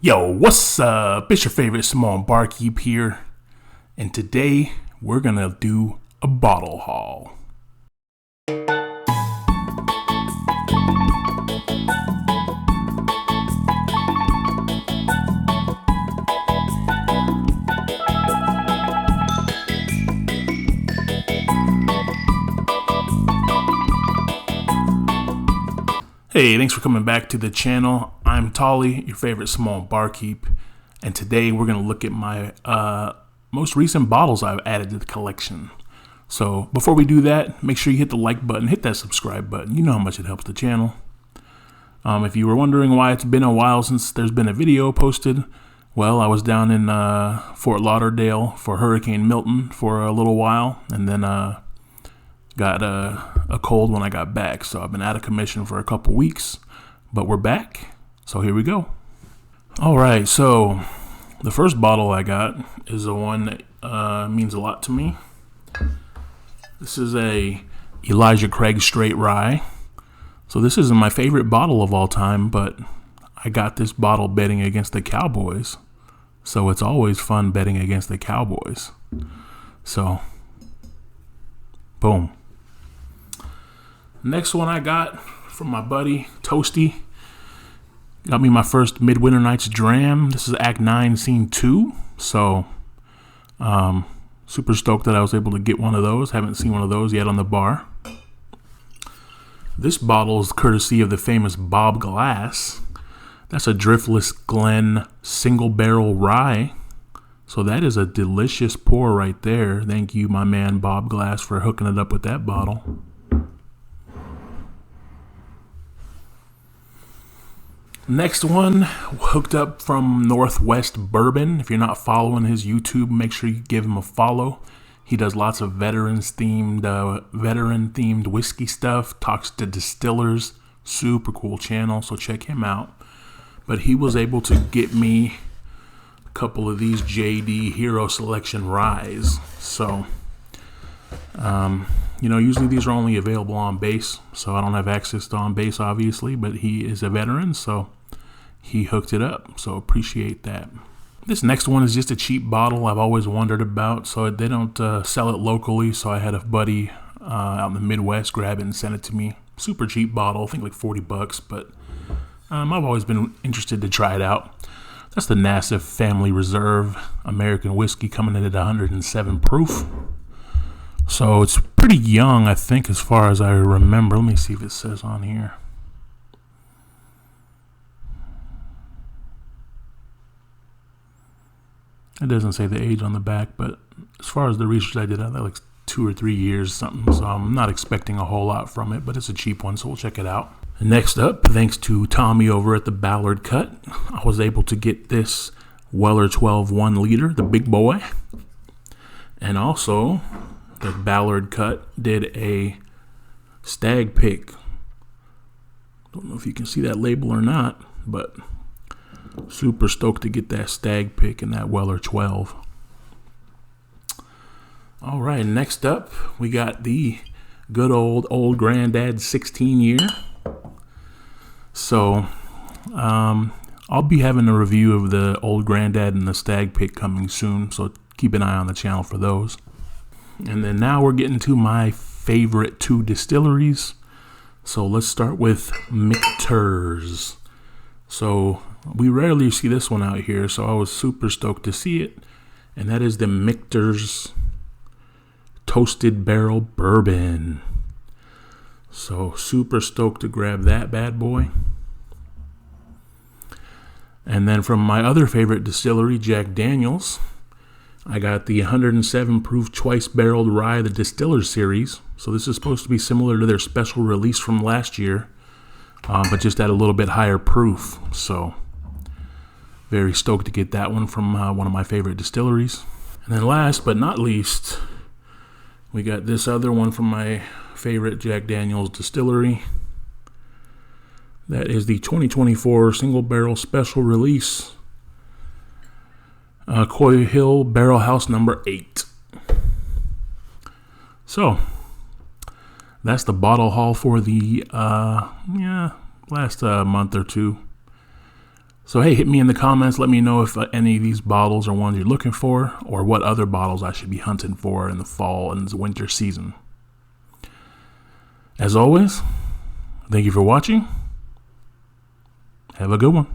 Yo, what's up? It's your favorite Samoan Barkeep here, and today we're gonna do a bottle haul. Hey, thanks for coming back to the channel. I'm Tolley, your favorite Samoan Barkeep, and today we're going to look at my most recent bottles I've added to the collection. So before we do that, make sure you hit the like button, hit that subscribe button. You know how much it helps the channel. If you were wondering why it's been a while since there's been a video posted, well, I was down in Fort Lauderdale for Hurricane Milton for a little while, and then got a cold when I got back, so I've been out of commission for a couple weeks, but we're back, so here we go. Alright, so the first bottle I got is the one that means a lot to me. This is a Elijah Craig Straight Rye. So this isn't my favorite bottle of all time, but I got this bottle betting against the Cowboys, so it's always fun betting against the Cowboys. So, boom. Next one I got from my buddy Toasty. Got me my first Midwinter Nights Dram. This is Act 9, Scene 2. So, super stoked that I was able to get one of those. Haven't seen one of those yet on the bar. This bottle is courtesy of the famous Bob Glass. That's a Driftless Glen Single Barrel Rye. So that is a delicious pour right there. Thank you, my man Bob Glass, for hooking it up with that bottle. Next one, hooked up from Northwest Bourbon. If you're not following his YouTube, make sure you give him a follow. He does lots of veteran-themed whiskey stuff, talks to distillers. Super cool channel, so check him out. But he was able to get me a couple of these JD Hero Selection Ryes. So, usually these are only available on base, so I don't have access to on base, obviously, but he is a veteran, so he hooked it up, so appreciate that. This next one is just a cheap bottle I've always wondered about, so they don't sell it locally, so I had a buddy out in the Midwest grab it and send it to me. Super cheap bottle, I think like $40, but I've always been interested to try it out. That's the Nassif Family Reserve American whiskey, coming in at 107 proof. So it's pretty young, I think, as far as I remember. Let me see if it says on here. It doesn't say the age on the back, but as far as the research I did, I thought like 2 or 3 years, something. So I'm not expecting a whole lot from it, but it's a cheap one, so we'll check it out. Next up, thanks to Tommy over at the Ballard Cut, I was able to get this Weller 12 1 liter, the big boy. And also, the Ballard Cut did a stag pick. Don't know if you can see that label or not, but super stoked to get that stag pick in that Weller 12. All right, next up, we got the good old granddad 16 year. So, I'll be having a review of the old granddad and the stag pick coming soon, so keep an eye on the channel for those. And then now we're getting to my favorite 2 distilleries. So let's start with Michter's. So we rarely see this one out here, so I was super stoked to see it. And that is the Michter's Toasted Barrel Bourbon. So super stoked to grab that bad boy. And then from my other favorite distillery, Jack Daniel's, I got the 107 proof twice barreled rye, the Distiller Series. So this is supposed to be similar to their special release from last year, but just at a little bit higher proof. So very stoked to get that one from one of my favorite distilleries. And then last but not least, we got this other one from my favorite Jack Daniel's distillery. That is the 2024 single barrel special release, Coy Hill Barrel House number 8. So that's the bottle haul for the last month or two. So hey, hit me in the comments. Let me know if any of these bottles are ones you're looking for, or what other bottles I should be hunting for in the fall and the winter season. As always, thank you for watching. Have a good one.